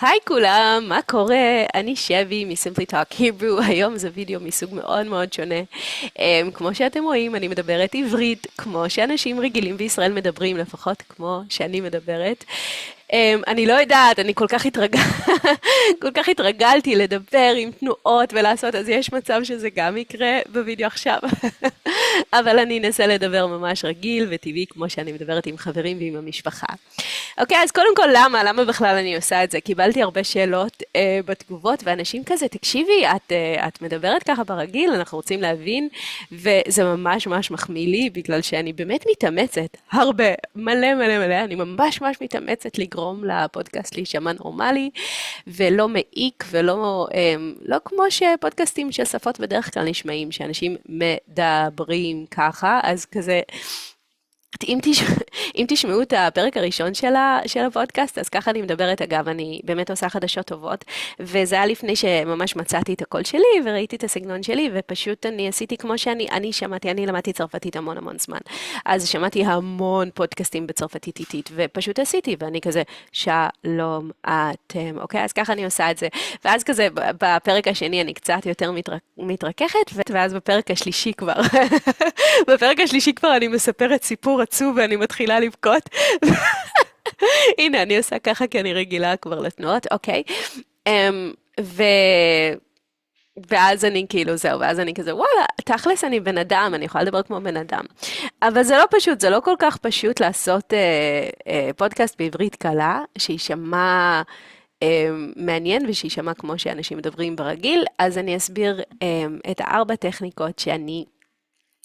היי כולם, מה קורה? אני שבי מ-Simply Talk Hebrew, היום זה וידאו מסוג מאוד מאוד שונה. כמו שאתם רואים, אני מדברת עברית, כמו שאנשים רגילים בישראל מדברים, לפחות כמו שאני מדברת. אני לא יודעת, אני כל כך התרגלתי לדבר עם תנועות ולעשות, אז יש מצב שזה גם יקרה בווידאו עכשיו. אבל אני אנסה לדבר ממש רגיל וטבעי, כמו שאני מדברת עם חברים ועם המשפחה. אוקיי, אז קודם כל, למה בכלל אני עושה את זה? קיבלתי הרבה שאלות בתגובות, ואנשים כזה, תקשיבי, את מדברת ככה ברגיל, אנחנו רוצים להבין, וזה ממש ממש מחמיא לי, בגלל שאני באמת מתאמצת, הרבה, מלא מלא מלא, אני ממש ממש מתאמצת לגרום לפודקאסט להישמע נורמלי, ולא מעיק, ולא לא כמו שפודקאסטים של שפות בדרך כלל נשמעים, שאנשים מדברים ככה, אז כזה, אם תשמעו את הפרק הראשון של הפודקאסט, אז ככה אני מדברת. אגב, אני באמת עושה חדשות טובות, וזה היה לפני שממש מצאתי את הקול שלי, וראיתי את הסגנון שלי, ופשוט אני עשיתי כמו אני למדתי צרפתית המון המון זמן. אז שמעתי המון פודקאסטים בצרפתית איטית, ופשוט עשיתי, ואני כזה, שלום אתם, אוקיי? אז ככה אני עושה את זה. ואז כזה, בפרק השני אני קצת יותר מתרככת, ואז בפרק השלישי כבר, בפרק השלישי כבר אני מספרת סיפור עצוב ואני מתחילה לבכות. הנה, אני עושה ככה כי אני רגילה כבר לתנועות, אוקיי. ו... ואז אני כאילו זהו, ואז אני כזה, וואלה, תכלס אני בן אדם, אני יכולה לדבר כמו בן אדם. אבל זה לא פשוט, זה לא כל כך פשוט לעשות פודקאסט בעברית קלה, שישמע מעניין ושישמע כמו שאנשים מדברים ברגיל, אז אני אסביר את 4 טכניקות שאני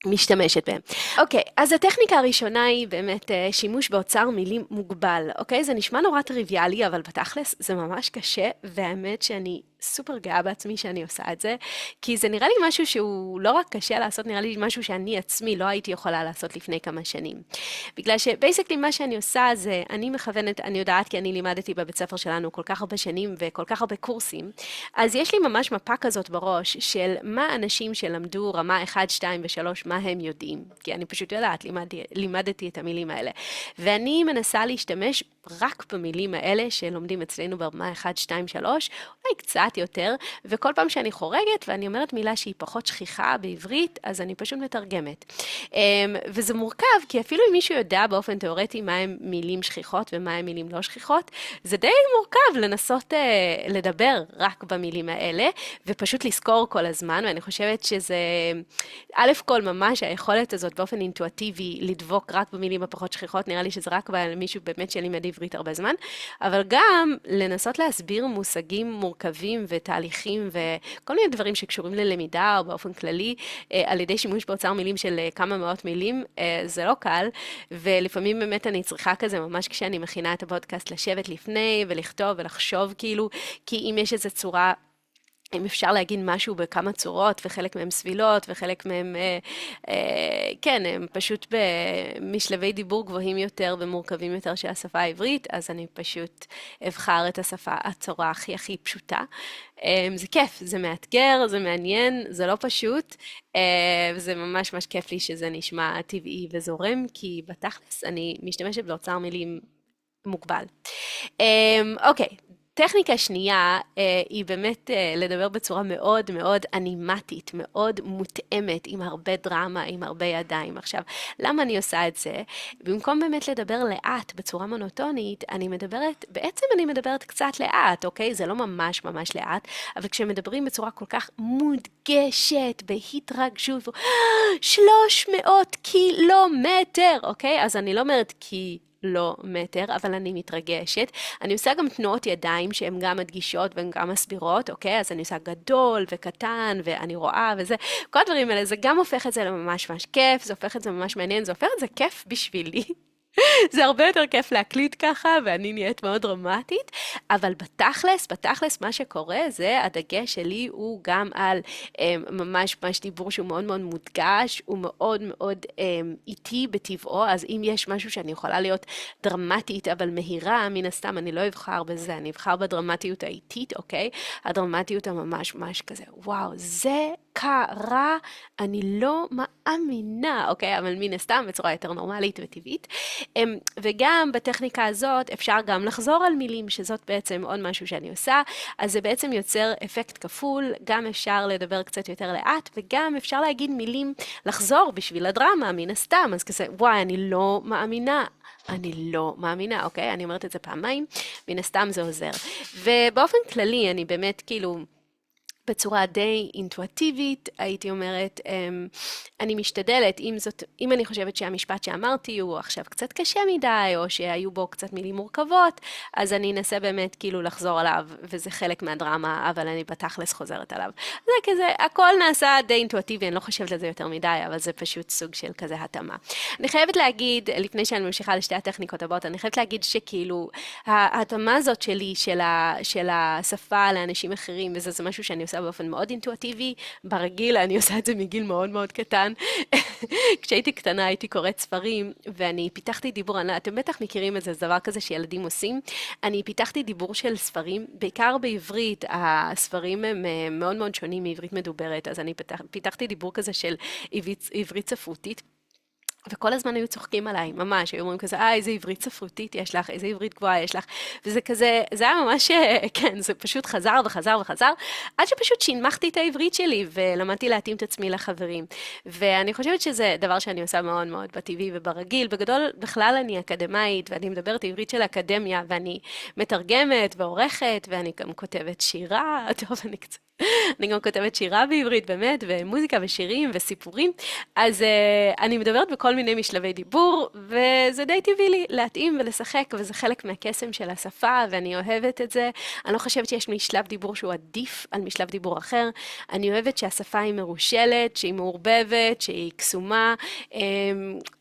משתמשת בהם. אוקיי, אז הטכניקה הראשונה היא באמת שימוש באוצר מילים מוגבל. אוקיי, זה נשמע נורא טריוויאלי, אבל בתכלס זה ממש קשה, והאמת שאני סופר גאה בעצמי שאני עושה את זה, כי זה נראה לי משהו שהוא לא רק קשה לעשות, נראה לי משהו שאני עצמי לא הייתי יכולה לעשות לפני כמה שנים. בגלל שבייסקלי מה שאני עושה זה, אני מכוונת, אני יודעת כי אני לימדתי בבית ספר שלנו כל כך הרבה שנים וכל כך הרבה קורסים, אז יש לי ממש מפה כזאת בראש של מה אנשים שלמדו רמה 1, 2 ו-3, מה הם יודעים. כי אני פשוט יודעת, לימדתי את המילים האלה. ואני מנסה להשתמש רק במילים האלה שלומדים אצלנו ברמה 1, 2, 3, אולי קצת יותר, וכל פעם שאני חורגת ואני אומרת מילה שהיא פחות שכיחה בעברית, אז אני פשוט מתרגמת. וזה מורכב, כי אפילו אם מישהו יודע באופן תיאורטי מה הם מילים שכיחות ומה הם מילים לא שכיחות, זה די מורכב לנסות לדבר רק במילים האלה, ופשוט לזכור כל הזמן, ואני חושבת שזה, א' כל ממש היכולת הזאת באופן אינטואטיבי לדבוק רק במילים הפחות שכיחות, נראה לי שזה רק מישהו באמת שלימד עברית הרבה זמן, אבל גם לנסות להסביר מושגים מורכבים ותהליכים וכל מיני דברים שקשורים ללמידה או באופן כללי, על ידי שימוש באוצר מילים של כמה מאות מילים, זה לא קל, ולפעמים באמת אני צריכה כזה ממש כשאני מכינה את הפודקאסט לשבת לפני ולכתוב ולחשוב כאילו, כי אם יש איזו צורה, אם אפשר להגיד משהו בכמה צורות, וחלק מהם סבילות, וחלק מהם, כן, הם פשוט במשלבי דיבור גבוהים יותר ומורכבים יותר של השפה העברית, אז אני פשוט אבחר את הצורה הכי פשוטה. זה כיף, זה מאתגר, זה מעניין, זה לא פשוט, וזה ממש ממש כיף לי שזה נשמע טבעי וזורם, כי בתכלס אני משתמשת באוצר מילים מוגבל. אוקיי. טכניקה שנייה היא באמת לדבר בצורה מאוד מאוד אנימטית, מאוד מותאמת, עם הרבה דרמה, עם הרבה ידיים. עכשיו, למה אני עושה את זה? במקום באמת לדבר לאט, בצורה מונוטונית, בעצם אני מדברת קצת לאט, אוקיי? זה לא ממש ממש לאט, אבל כשמדברים בצורה כל כך מודגשת, בהתרגשות, 300 קילומטר, אוקיי? אז אני לא אומרת קילומטר, אבל אני מתרגשת. אני עושה גם תנועות ידיים שהן גם מדגישות והן גם מסבירות, אוקיי? אז אני עושה גדול וקטן ואני רואה וזה. כל הדברים האלה, זה גם הופך את זה לממש ממש כיף, זה הופך את זה ממש מעניין, זה הופך את זה כיף בשבילי. זה הרבה יותר כיף להקליט ככה, ואני נהיית מאוד דרמטית, אבל בתכלס מה שקורה זה, הדגש שלי הוא גם על ממש דיבור שהוא מאוד מאוד מודגש, הוא מאוד מאוד איטי בטבעו, אז אם יש משהו שאני יכולה להיות דרמטית, אבל מהירה, מן הסתם אני לא אבחר בזה, אני אבחר בדרמטיות האיטית, אוקיי? הדרמטיות הממש ממש כזה, וואו, זה קרה, אני לא מאמינה, אוקיי? אבל מן הסתם בצורה יותר נורמלית וטבעית. וגם בטכניקה הזאת אפשר גם לחזור על מילים, שזאת בעצם עוד משהו שאני עושה, אז זה בעצם יוצר אפקט כפול, גם אפשר לדבר קצת יותר לאט, וגם אפשר להגיד מילים, לחזור בשביל הדרמה, מן הסתם, אז כזה, וואי, אני לא מאמינה. אני לא מאמינה, אוקיי? אני אומרת את זה פעמיים, מן הסתם זה עוזר. ובאופן כללי, אני באמת כאילו, בצורה די אינטואטיבית, הייתי אומרת, אני משתדלת, אם אני חושבת שהמשפט שאמרתי הוא עכשיו קצת קשה מדי, או שהיו בו קצת מילים מורכבות, אז אני אנסה באמת כאילו לחזור עליו, וזה חלק מהדרמה, אבל אני בתכלס חוזרת עליו. זה כזה, הכל נעשה די אינטואטיבי, אני לא חושבת על זה יותר מדי, אבל זה פשוט סוג של כזה התאמה. אני חייבת להגיד, לפני שאני ממשיכה לשתי הטכניקות הבאות, אני חייבת להגיד שכאילו, ההתאמה הזאת שלי, של השפה לאנשים אחרים, וזה משהו שאני עושה באופן מאוד אינטואטיבי, ברגיל אני עושה את זה מגיל מאוד מאוד קטן. כשהייתי קטנה הייתי קוראת ספרים, ואני פיתחתי דיבור, אתם בטח מכירים את זה, זה דבר כזה שילדים עושים, אני פיתחתי דיבור של ספרים, בעיקר בעברית, הספרים הם מאוד מאוד שונים מעברית מדוברת, אז אני פיתחתי דיבור כזה של עברית ספרותית, וכל הזמן היו צוחקים עליי, ממש, היו אומרים כזה, איזה עברית ספרותית יש לך, איזה עברית גבוהה יש לך, וזה כזה, זה היה ממש, כן, זה פשוט חזר וחזר וחזר, עד שפשוט שינמכתי את העברית שלי, ולמדתי להתאים את עצמי לחברים, ואני חושבת שזה דבר שאני עושה מאוד מאוד בטבעי וברגיל, בגדול, בכלל אני אקדמאית, ואני מדברת עברית של אקדמיה, ואני מתרגמת ועורכת, ואני גם כותבת שירה, טוב, אני גם כותבת שירה בעברית, באמת, ומוזיקה ושירים וסיפורים, אז אני מדברת בכל מיני משלבי דיבור, וזה די טבעי לי להתאים ולשחק, וזה חלק מהקסם של השפה, ואני אוהבת את זה. אני לא חושבת שיש משלב דיבור שהוא עדיף על משלב דיבור אחר. אני אוהבת שהשפה היא מרושלת, שהיא מעורבבת, שהיא קסומה,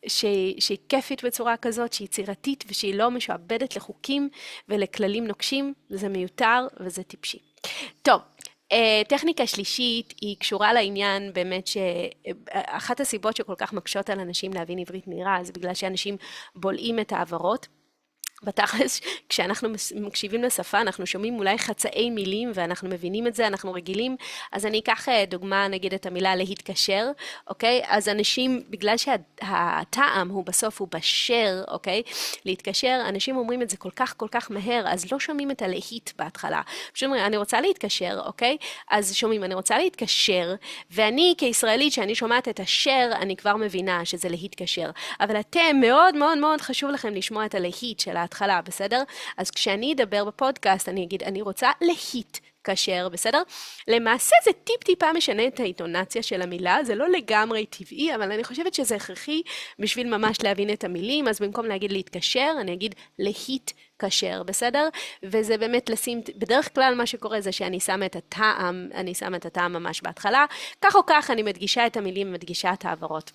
שהיא כיפית בצורה כזאת, שהיא יצירתית, ושהיא לא משועבדת לחוקים ולכללים נוקשים. זה מיותר וזה טיפשי. טוב. טכניקה שלישית היא קשורה לעניין באמת שאחת הסיבות שכל כך מקשות על אנשים להבין עברית מהירה זה בגלל שאנשים בולעים את העברות. בתכלס, כשאנחנו מקשיבים לשפה, אנחנו שומעים אולי חצאי מילים, ואנחנו מבינים את זה, אנחנו רגילים, אז אני אקח דוגמה, נגיד את המילה להתקשר, אוקיי? אז אנשים, בגלל שהטעם הוא בסוף, הוא בשר, אוקיי? להתקשר, אנשים אומרים את זה כל כך מהר, אז לא שומעים את הלהיט בהתחלה. פשוט אומרים, אני רוצה להתקשר, אוקיי? אז שומעים, אני רוצה להתקשר, ואני כישראלית, שאני שומעת את השר, אני כבר מבינה שזה להתקשר. אבל אתם, מאוד מאוד מאוד חשוב לכם לשמוע את הלהיט של ההתחלה, בסדר? אז כשאני אדבר בפודקאסט, אני אגיד, אני רוצה להתקשר, בסדר? למעשה זה טיפה משנה את האינטונציה של המילה, זה לא לגמרי טבעי, אבל אני חושבת שזה הכרחי בשביל ממש להבין את המילים, אז במקום להגיד להתקשר, אני אגיד להתקשר, בסדר? וזה באמת לשים, בדרך כלל מה שקורה זה שאני שמה את הטעם ממש בהתחלה, כך או כך אני מדגישה את המילים, מדגישה את העברות.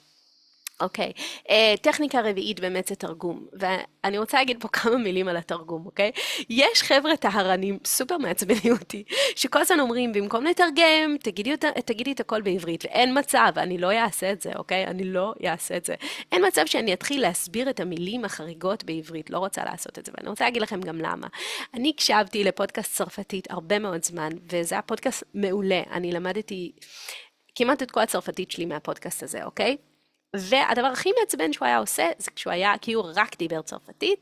אוקיי, טכניקה רביעית באמת זה תרגום, ואני רוצה להגיד פה כמה מילים על התרגום, אוקיי? יש חבר'ה טהרנים סופר מעצבנים אותי, שכל הזמן אומרים, במקום לתרגם, תגידי את הכל בעברית, ואין מצב, אני לא אעשה את זה, אוקיי? אני לא אעשה את זה. אין מצב שאני אתחיל להסביר את המילים החריגות בעברית, לא רוצה לעשות את זה, ואני רוצה להגיד לכם גם למה. אני הקשבתי לפודקאסט צרפתית הרבה מאוד זמן, וזה היה פודקאסט מעולה, אני למדתי כמעט את כל הצרפתית שלי מהפודקאסט הזה, אוקיי? והדבר הכי מעצבן שהוא היה עושה, זה כשהוא היה, כי הוא רק דיבר צרפתי,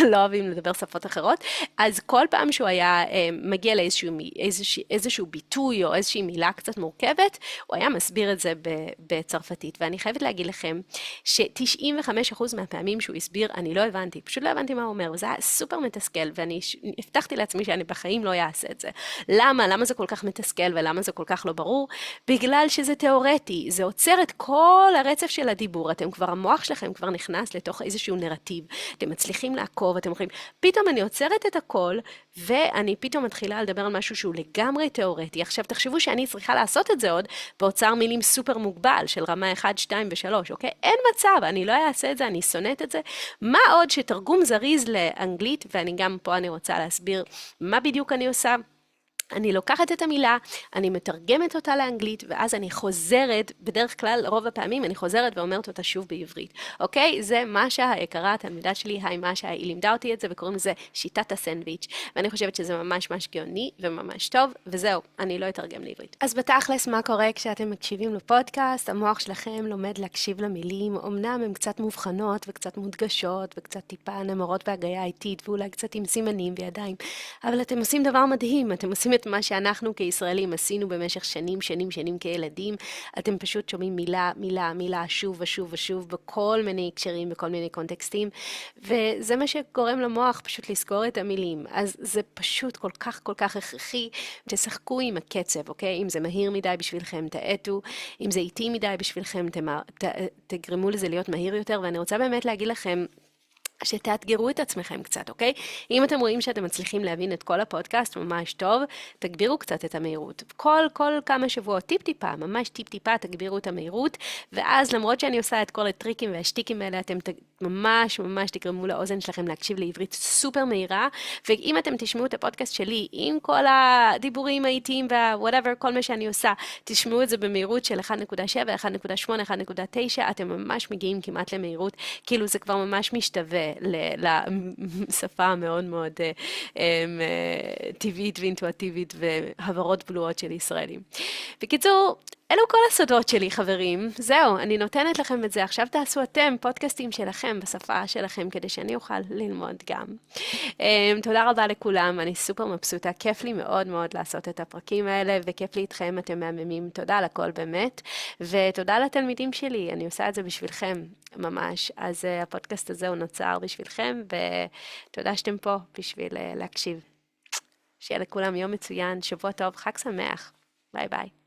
לא אוהבים לדבר שפות אחרות, אז כל פעם שהוא היה מגיע לאיזשהו ביטוי או איזושהי מילה קצת מורכבת, הוא היה מסביר את זה בצרפתית, ואני חייבת להגיד לכם ש95% מהפעמים שהוא הסביר, אני לא הבנתי, פשוט לא הבנתי מה הוא אומר, וזה היה סופר מתסכל, ואני הבטחתי לעצמי שאני בחיים לא אעשה את זה. למה? למה זה כל כך מתסכל ולמה זה כל כך לא ברור? בגלל שזה תיאורטי, זה עוצר את כל הרצף של הדיבור, המוח שלכם כבר נכנס לתוך איזשהו נרטיב, אתם מצליחים לעקוב, אתם אומרים, פתאום אני עוצרת את הכל, ואני פתאום מתחילה לדבר על משהו שהוא לגמרי תיאורטי. עכשיו תחשבו שאני צריכה לעשות את זה עוד, באוצר מילים סופר מוגבל, של רמה 1, 2 ו-3, אוקיי? אין מצב, אני לא אעשה את זה, אני שונאת את זה. מה עוד שתרגום זריז לאנגלית, ואני גם פה אני רוצה להסביר מה בדיוק אני עושה, אני לוקחת את המילה, אני מתרגמת אותה לאנגלית, ואז אני חוזרת, בדרך כלל, רוב הפעמים, אני חוזרת ואומרת אותה שוב בעברית. אוקיי? זה משה היקרה, התלמידה שלי, היי משה, היא לימדה אותי את זה, וקוראים לזה שיטת הסנדוויץ'. ואני חושבת שזה ממש ממש גאוני וממש טוב, וזהו, אני לא אתרגם לעברית. אז בתכלס, מה קורה כשאתם מקשיבים לפודקאסט? המוח שלכם לומד להקשיב למילים, אמנם הן קצת מובחנות וקצת מודגשות, וקצת טיפה נמרות והגיה איטית, ואולי קצת עם סימנים וידיים. אבל אתם עושים דבר מדהים, אתם עושים את מה שאנחנו כישראלים עשינו במשך שנים כילדים. אתם פשוט שומעים מילה, שוב ושוב ושוב, בכל מיני הקשרים, בכל מיני קונטקסטים, וזה מה שגורם למוח פשוט לזכור את המילים. אז זה פשוט כל כך הכרחי. תשחקו עם הקצב, אוקיי? אם זה מהיר מדי בשבילכם, תאטו. אם זה איטי מדי בשבילכם, תגרמו לזה להיות מהיר יותר. ואני רוצה באמת להגיד לכם, שתאתגרו את עצמכם קצת, אוקיי? אם אתם רואים שאתם מצליחים להבין את כל הפודקאסט ממש טוב, תגבירו קצת את המהירות. כל כמה שבועות, טיפ-טיפה, ממש טיפ-טיפה, תגבירו את המהירות, ואז למרות שאני עושה את כל הטריקים והשטיקים האלה, אתם ממש תגרמו לאוזן שלכם להקשיב לעברית סופר מהירה, ואם אתם תשמעו את הפודקאסט שלי, עם כל הדיבורים האיטיים וה-whatever, כל מה שאני עושה, תשמעו את זה במהירות של 1.7, 1.8, 1.9, אתם ממש מגיעים כמעט למהירות, כאילו זה כבר ממש משתווה לשפה המאוד מאוד טבעית ואינטואטיבית והברות בלועות של ישראלים. בקיצור, אלו כל הסודות שלי, חברים. זהו, אני נותנת לכם את זה. עכשיו תעשו אתם פודקאסטים שלכם בשפה שלכם, כדי שאני אוכל ללמוד גם. תודה רבה לכולם, אני סופר מבסוטה. כיף לי מאוד מאוד לעשות את הפרקים האלה, וכיף לי איתכם, אתם מהממים. תודה על הכל באמת, ותודה לתלמידים שלי, אני עושה את זה בשבילכם, ממש. אז הפודקאסט הזה הוא נוצר בשבילכם, ותודה שאתם פה בשביל להקשיב. שיהיה לכולם יום מצוין, שבוע טוב, חג שמח. ביי ביי.